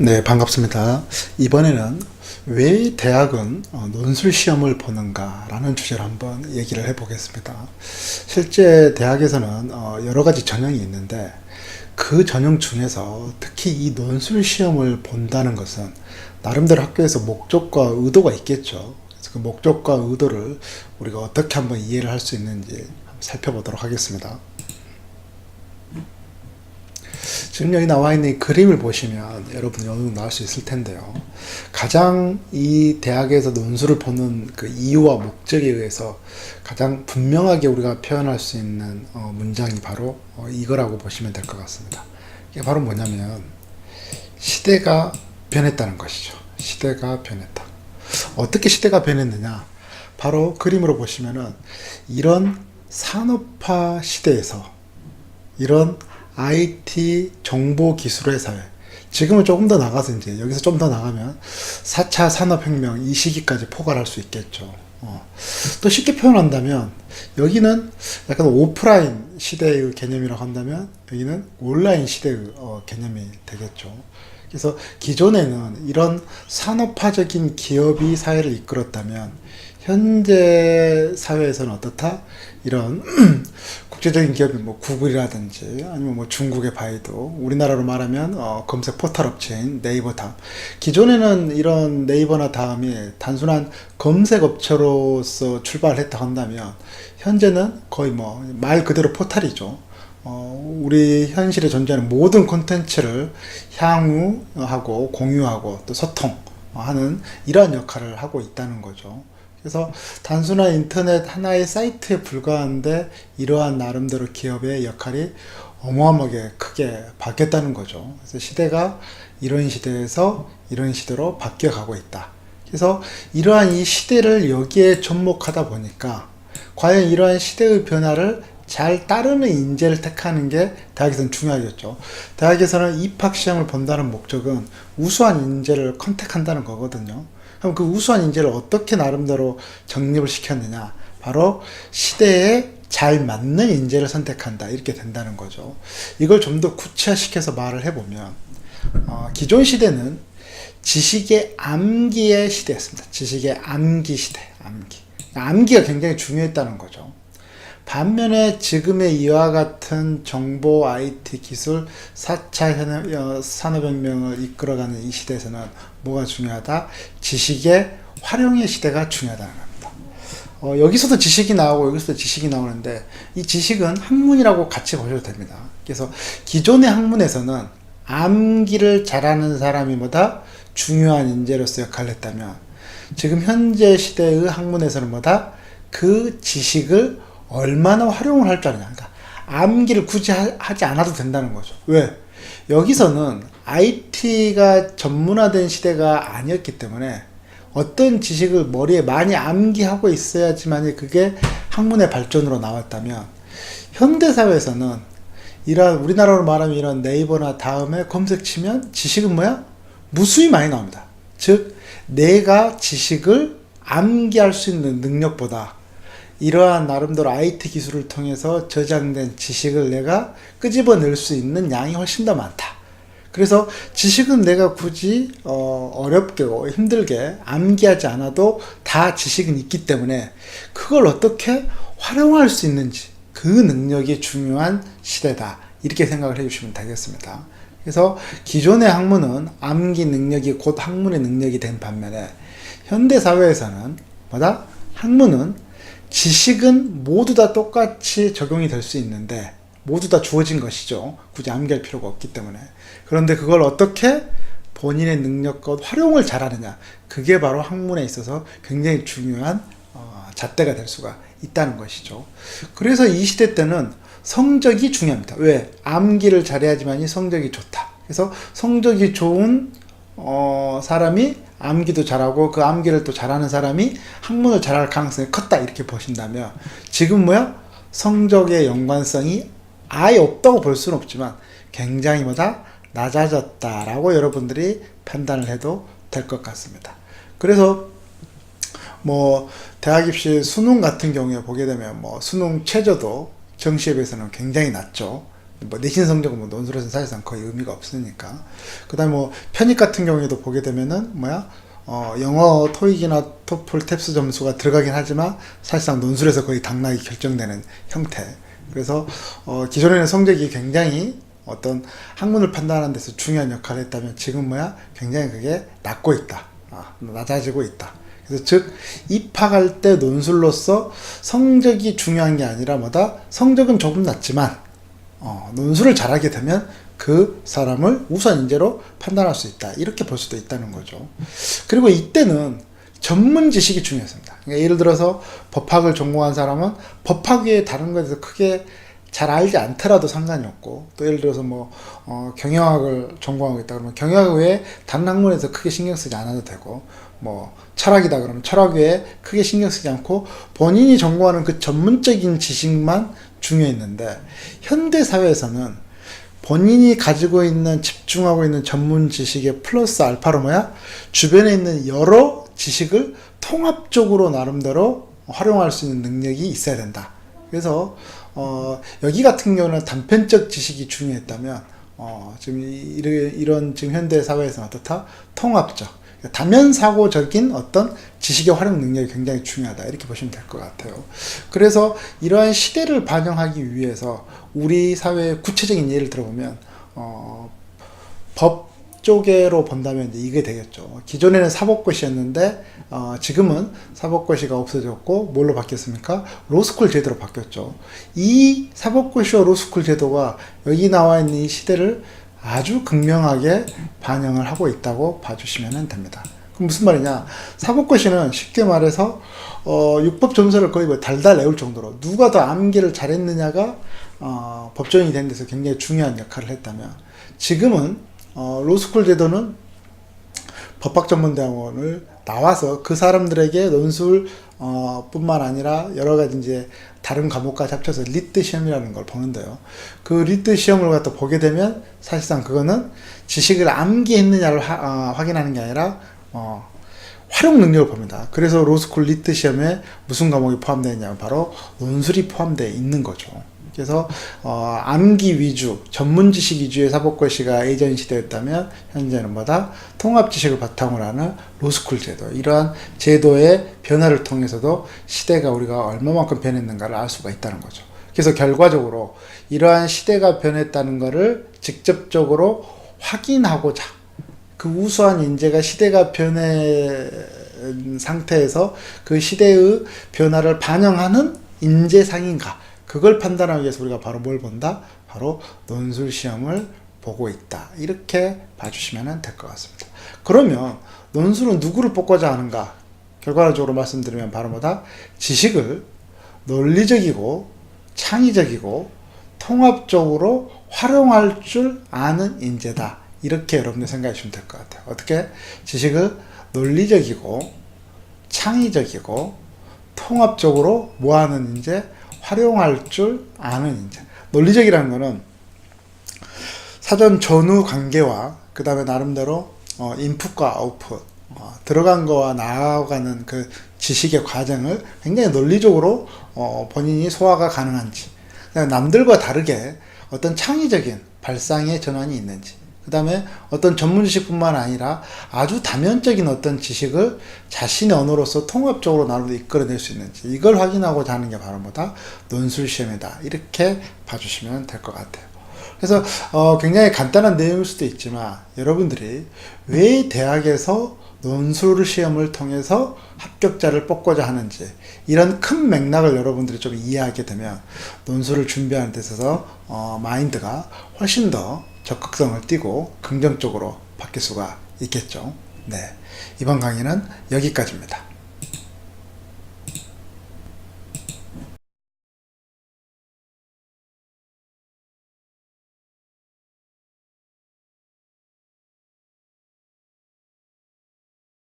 네, 반갑습니다. 이번에는 왜 대학은 논술 시험을 보는가 라는 주제로 한번 얘기를 해보겠습니다. 실제 대학에서는 여러 가지 전형이 있는데 그 전형 중에서 특히 이 논술 시험을 본다는 것은 나름대로 학교에서 목적과 의도가 있겠죠. 그래서 그 목적과 의도를 우리가 어떻게 한번 이해를 할 수 있는지 한번 살펴보도록 하겠습니다. 지금 여기 나와 있는 이 그림을 보시면 여러분이 어느 정도 알 수 있을 텐데요. 가장 이 대학에서 논술을 보는 그 이유와 목적에 의해서 가장 분명하게 우리가 표현할 수 있는 문장이 바로 이거라고 보시면 될 것 같습니다. 이게 바로 뭐냐면 시대가 변했다는 것이죠. 시대가 변했다. 어떻게 시대가 변했느냐? 바로 그림으로 보시면은 이런 산업화 시대에서 이런 IT 정보기술의 사회, 지금은 조금 더 나가서 이제 여기서 좀 더 나가면 4차 산업혁명 이 시기까지 포괄할 수 있겠죠. 또 쉽게 표현한다면 여기는 약간 오프라인 시대의 개념이라고 한다면 여기는 온라인 시대의 개념이 되겠죠. 그래서 기존에는 이런 산업화적인 기업이 사회를 이끌었다면 현재 사회에서는 어떻다? 이런 국제적인 기업이 뭐 구글이라든지 아니면 뭐 중국의 바이두, 우리나라로 말하면 검색 포털 업체인 네이버 다음. 기존에는 이런 네이버나 다음이 단순한 검색 업체로서 출발했다 한다면 현재는 거의 뭐 말 그대로 포털이죠. 우리 현실에 존재하는 모든 콘텐츠를 향유하고 공유하고 또 소통하는 이러한 역할을 하고 있다는 거죠. 그래서 단순한 인터넷 하나의 사이트에 불과한데 이러한 나름대로 기업의 역할이 어마어마하게 크게 바뀌었다는 거죠. 그래서 시대가 이런 시대에서 이런 시대로 바뀌어 가고 있다. 그래서 이러한 이 시대를 여기에 접목하다 보니까 과연 이러한 시대의 변화를 잘 따르는 인재를 택하는 게 대학에서는 중요하겠죠. 대학에서는 입학시험을 본다는 목적은 우수한 인재를 컨택한다는 거거든요. 그럼 그 우수한 인재를 어떻게 나름대로 정립을 시켰느냐? 바로 시대에 잘 맞는 인재를 선택한다. 이렇게 된다는 거죠. 이걸 좀 더 구체화시켜서 말을 해보면 기존 시대는 지식의 암기의 시대였습니다. 지식의 암기 시대. 암기가 굉장히 중요했다는 거죠. 반면에 지금의 이와 같은 정보, IT, 기술, 4차 산업혁명을 이끌어가는 이 시대에서는 뭐가 중요하다? 지식의 활용의 시대가 중요하다는 겁니다. 여기서도 지식이 나오고 여기서도 지식이 나오는데 이 지식은 학문이라고 같이 보셔도 됩니다. 그래서 기존의 학문에서는 암기를 잘하는 사람이 뭐다? 중요한 인재로서 역할을 했다면 지금 현재 시대의 학문에서는 뭐다? 그 지식을 얼마나 활용을 할 줄 아느냐. 그러니까 암기를 굳이 하지 않아도 된다는 거죠. 왜? 여기서는 IT가 전문화된 시대가 아니었기 때문에 어떤 지식을 머리에 많이 암기하고 있어야지만 그게 학문의 발전으로 나왔다면 현대사회에서는 이런 우리나라로 말하면 이런 네이버나 다음에 검색 치면 지식은 뭐야? 무수히 많이 나옵니다. 즉 내가 지식을 암기할 수 있는 능력보다 이러한 나름대로 IT 기술을 통해서 저장된 지식을 내가 끄집어낼 수 있는 양이 훨씬 더 많다. 그래서 지식은 내가 굳이 어렵게 힘들게 암기하지 않아도 다 지식은 있기 때문에 그걸 어떻게 활용할 수 있는지 그 능력이 중요한 시대다. 이렇게 생각을 해주시면 되겠습니다. 그래서 기존의 학문은 암기 능력이 곧 학문의 능력이 된 반면에 현대사회에서는 뭐다? 학문은 지식은 모두 다 똑같이 적용이 될 수 있는데 모두 다 주어진 것이죠. 굳이 암기할 필요가 없기 때문에. 그런데 그걸 어떻게 본인의 능력과 활용을 잘하느냐, 그게 바로 학문에 있어서 굉장히 중요한 잣대가 될 수가 있다는 것이죠. 그래서 이 시대 때는 성적이 중요합니다. 왜? 암기를 잘해야지만이 성적이 좋다. 그래서 성적이 좋은 사람이 암기도 잘하고 그 암기를 또 잘하는 사람이 학문을 잘할 가능성이 컸다. 이렇게 보신다면 지금 뭐야? 성적의 연관성이 아예 없다고 볼 수는 없지만 굉장히 뭐다? 낮아졌다라고 여러분들이 판단을 해도 될 것 같습니다. 그래서 뭐 대학 입시 수능 같은 경우에 보게 되면 뭐 수능 최저도 정시에 비해서는 굉장히 낮죠. 뭐 내신 성적은 뭐 논술에서는 사실상 거의 의미가 없으니까. 그 다음에 뭐 편입 같은 경우에도 보게 되면은 영어 토익이나 토플 탭스 점수가 들어가긴 하지만 사실상 논술에서 거의 당락이 결정되는 형태. 그래서 기존에는 성적이 굉장히 어떤 학문을 판단하는 데서 중요한 역할을 했다면 지금 굉장히 그게 낮고 있다. 낮아지고 있다. 그래서 즉 입학할 때 논술로서 성적이 중요한 게 아니라 성적은 조금 낮지만 논술을 잘하게 되면 그 사람을 우선 인재로 판단할 수 있다. 이렇게 볼 수도 있다는 거죠. 그리고 이때는 전문 지식이 중요했습니다. 그러니까 예를 들어서 법학을 전공한 사람은 법학 외에 다른 것에 대해서 크게 잘 알지 않더라도 상관이 없고, 또 예를 들어서 경영학을 전공하고 있다 그러면 경영학 외에 다른 학문에서 크게 신경 쓰지 않아도 되고, 철학이다 그러면 철학 외에 크게 신경 쓰지 않고 본인이 전공하는 그 전문적인 지식만 중요했는데, 현대 사회에서는 본인이 가지고 있는 집중하고 있는 전문 지식에 플러스 알파로 주변에 있는 여러 지식을 통합적으로 나름대로 활용할 수 있는 능력이 있어야 된다. 그래서 여기 같은 경우는 단편적 지식이 중요했다면 지금 이런 지금 현대 사회에서는 어떻다? 통합적, 다면사고적인 어떤 지식의 활용 능력이 굉장히 중요하다. 이렇게 보시면 될 것 같아요. 그래서 이러한 시대를 반영하기 위해서 우리 사회의 구체적인 예를 들어보면 법 쪽으로 본다면 이게 되겠죠. 기존에는 사법고시였는데 지금은 사법고시가 없어졌고 뭘로 바뀌었습니까? 로스쿨 제도로 바뀌었죠. 이 사법고시와 로스쿨 제도가 여기 나와 있는 이 시대를 아주 극명하게 반영을 하고 있다고 봐주시면 됩니다. 그럼 무슨 말이냐? 사법고시는 쉽게 말해서 육법 점수를 거의 달달 외울 정도로 누가 더 암기를 잘했느냐가 법조인이 되는 데서 굉장히 중요한 역할을 했다면, 지금은 로스쿨 제도는 법학전문대학원을 나와서 그 사람들에게 논술 뿐만 아니라 여러 가지 이제 다른 과목까지 합쳐서 리트 시험이라는 걸 보는데요. 그 리트 시험을 갖다 보게 되면 사실상 그거는 지식을 암기했느냐를 확인하는 게 아니라 활용 능력을 봅니다. 그래서 로스쿨 리트 시험에 무슨 과목이 포함되어 있냐면 바로 논술이 포함되어 있는 거죠. 그래서 암기 위주, 전문 지식 위주의 사법고시가 예전 시대였다면 현재는 통합 지식을 바탕으로 하는 로스쿨 제도, 이러한 제도의 변화를 통해서도 시대가 우리가 얼마만큼 변했는가를 알 수가 있다는 거죠. 그래서 결과적으로 이러한 시대가 변했다는 것을 직접적으로 확인하고자, 그 우수한 인재가 시대가 변한 상태에서 그 시대의 변화를 반영하는 인재상인가, 그걸 판단하기 위해서 우리가 바로 뭘 본다? 바로 논술 시험을 보고 있다. 이렇게 봐주시면 될 것 같습니다. 그러면 논술은 누구를 뽑고자 하는가? 결과적으로 말씀드리면 바로 지식을 논리적이고 창의적이고 통합적으로 활용할 줄 아는 인재다. 이렇게 여러분들 생각해 주시면 될 것 같아요. 어떻게? 지식을 논리적이고 창의적이고 통합적으로 뭐하는 인재? 활용할 줄 아는 인재. 논리적이라는 거는 사전 전후 관계와 그 다음에 나름대로 인풋과 아웃풋, 들어간 거와 나아가는 그 지식의 과정을 굉장히 논리적으로 본인이 소화가 가능한지, 남들과 다르게 어떤 창의적인 발상의 전환이 있는지, 그 다음에 어떤 전문 지식뿐만 아니라 아주 다면적인 어떤 지식을 자신의 언어로서 통합적으로 나름대로 이끌어낼 수 있는지, 이걸 확인하고자 하는 게 바로 논술 시험이다. 이렇게 봐주시면 될 것 같아요. 그래서 굉장히 간단한 내용일 수도 있지만 여러분들이 왜 대학에서 논술 시험을 통해서 합격자를 뽑고자 하는지, 이런 큰 맥락을 여러분들이 좀 이해하게 되면 논술을 준비하는 데 있어서 마인드가 훨씬 더 적극성을 띠고 긍정적으로 바뀔 수가 있겠죠. 네, 이번 강의는 여기까지입니다.